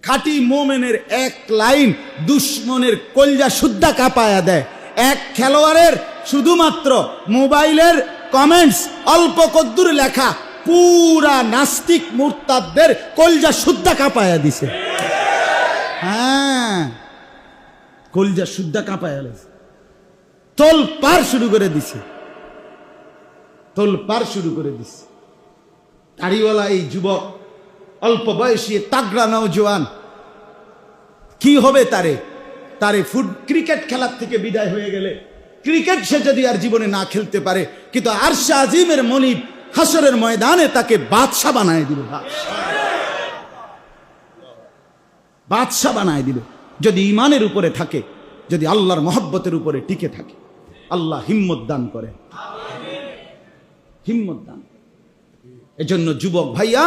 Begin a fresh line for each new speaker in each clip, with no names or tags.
খাঁটি মোমেনের এক লাইন দুশ্মনের কলজা শুদ্ধা কাঁপায়া দেয়। এক খেলোয়াড়ের শুধুমাত্র মোবাইলের কমেন্টস অল্প কদ্দুর লেখা পুরা নাস্তিক মুরতাদদের কলজা শুদ্ধা কাঁপায়া দিছে। হ্যাঁ, কলজা শুদ্ধা কাঁপায়া দিছে, তোল পার শুরু করে দিছে, তোল পার শুরু করে দিছে। দাড়িওয়ালা এই যুবক, অল্প বয়সী তাগড়া নওজোয়ান, কি হবে তারে? তারে ক্রিকেট খেলার থেকে বিদায় হয়ে গেলে, ক্রিকেট সে যদি আর জীবনে না খেলতে পারে, কিন্তু আরশে আজিমের মনিব হাসরের ময়দানে তাকে বাদশা বানায় দিবে, বাদশা বানায় দিবে, যদি ইমানের উপরে থাকে, যদি আল্লাহর মহব্বতের উপরে টিকে থাকে। আল্লাহ হিম্মত দান করে, হিম্মত দান। এজন্য যুবক ভাইয়া,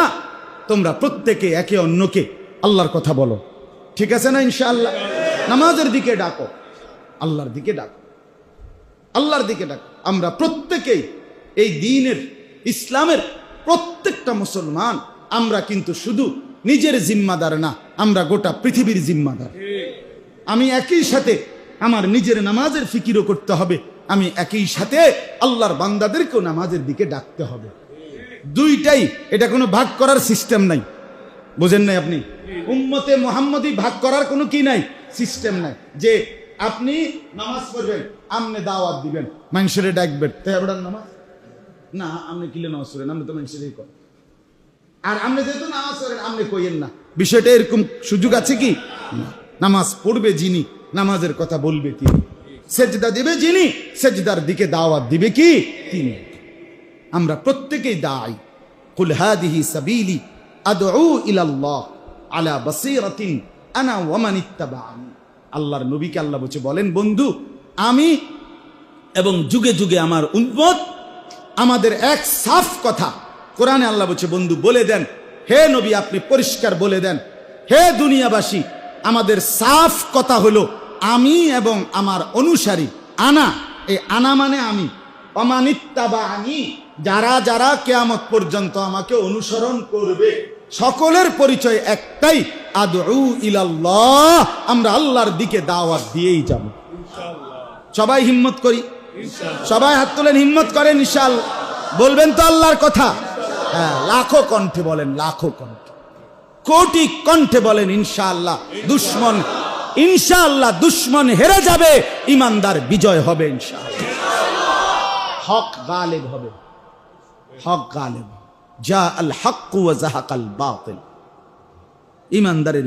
তোমরা প্রত্যেকে একে অন্যকে আল্লাহর কথা বলো, ঠিক আছে না? ইনশাআল্লাহ নামাজের দিকে ডাকো, আল্লাহর দিকে ডাকো, আল্লাহর দিকে ডাকো। আমরা প্রত্যেকেই এই দ্বীনের, ইসলামের প্রত্যেকটা মুসলমান, আমরা কিন্তু শুধু নিজের জিম্মাদার না, আমরা গোটা পৃথিবীর জিম্মাদার। আমি একই সাথে আমার নিজের নামাজের ফিকিরও করতে হবে, আমি একই সাথে আল্লাহর বান্দাদেরকেও নামাজের দিকে ডাকতে হবে। দুইটাই, এটা কোনো ভাগ করার সিস্টেম নাই, বুঝেন নাই আপনি? উম্মতে মুহাম্মদী ভাগ করার কোনো কি নাই, সিস্টেম নাই। যে আপনি নামাজ পড়বেন, আমনে দাওয়াত দিবেন, মানুষের ডাকবেন, তাই আপনার নামাজ না, আপনি কিলে নামাজ পড়েন, আপনি তো মানুষেরই করেন, আর আপনি যেহেতু নামাজ পড়েন আপনি কইেন না। বিষয়টা এরকম সুযোগ আছে কি? নামাজ পড়বে যিনি, নামাজের কথা বলবে তিনি, সেজদা দিবে যিনি, সেজদার দিকে দাওয়াত দিবে কি তিনি। আমরা প্রত্যেকেই দায়ী। কুল হাদিহি সাবিলি আদউ ইলাল্লাহ আলা বাসীরাতিন আনা ওয়া মান ইত্তাবা'আনি। আল্লাহর নবীকে আল্লাহ বলেন, বন্ধু আমি এবং যুগে যুগে আমার উম্মত, আমাদের এক সাফ কথা কোরআনে আল্লাহ বন্ধু বলে দেন, হে নবী আপনি পরিষ্কার বলে দেন, হে দুনিয়াবাসী, আমাদের সাফ কথা হলো আমি এবং আমার অনুসারী, আনা, এই আনা মানে আমি, অমানিত্তাবা'আনি, যারা যারা কিয়ামত পর্যন্ত আমাকে অনুসরণ করবে, সকলের পরিচয় একটাই, আদউ ইলাল্লাহ, আমরা আল্লাহর দিকে দাওয়াত দিয়েই যাব। সবাই হিম্মত করি, সবাই হাত তোলেন, হিম্মত করেন, ইনশাআল্লাহ বলবেন তো আল্লাহর কথা? হ্যাঁ, লাখো কণ্ঠে বলেন, লাখো কণ্ঠে, কোটি কণ্ঠে বলেন ইনশাআল্লাহ। দুশ্মন, ইনশাআল্লাহ দুশ্মন হেরে যাবে, ইমানদার বিজয় হবে ইনশাআল্লাহ, হক গালেব হবে, হক গালেব। জা আল হক ওয়া যাহাকাল বাতিল, ইমানদারের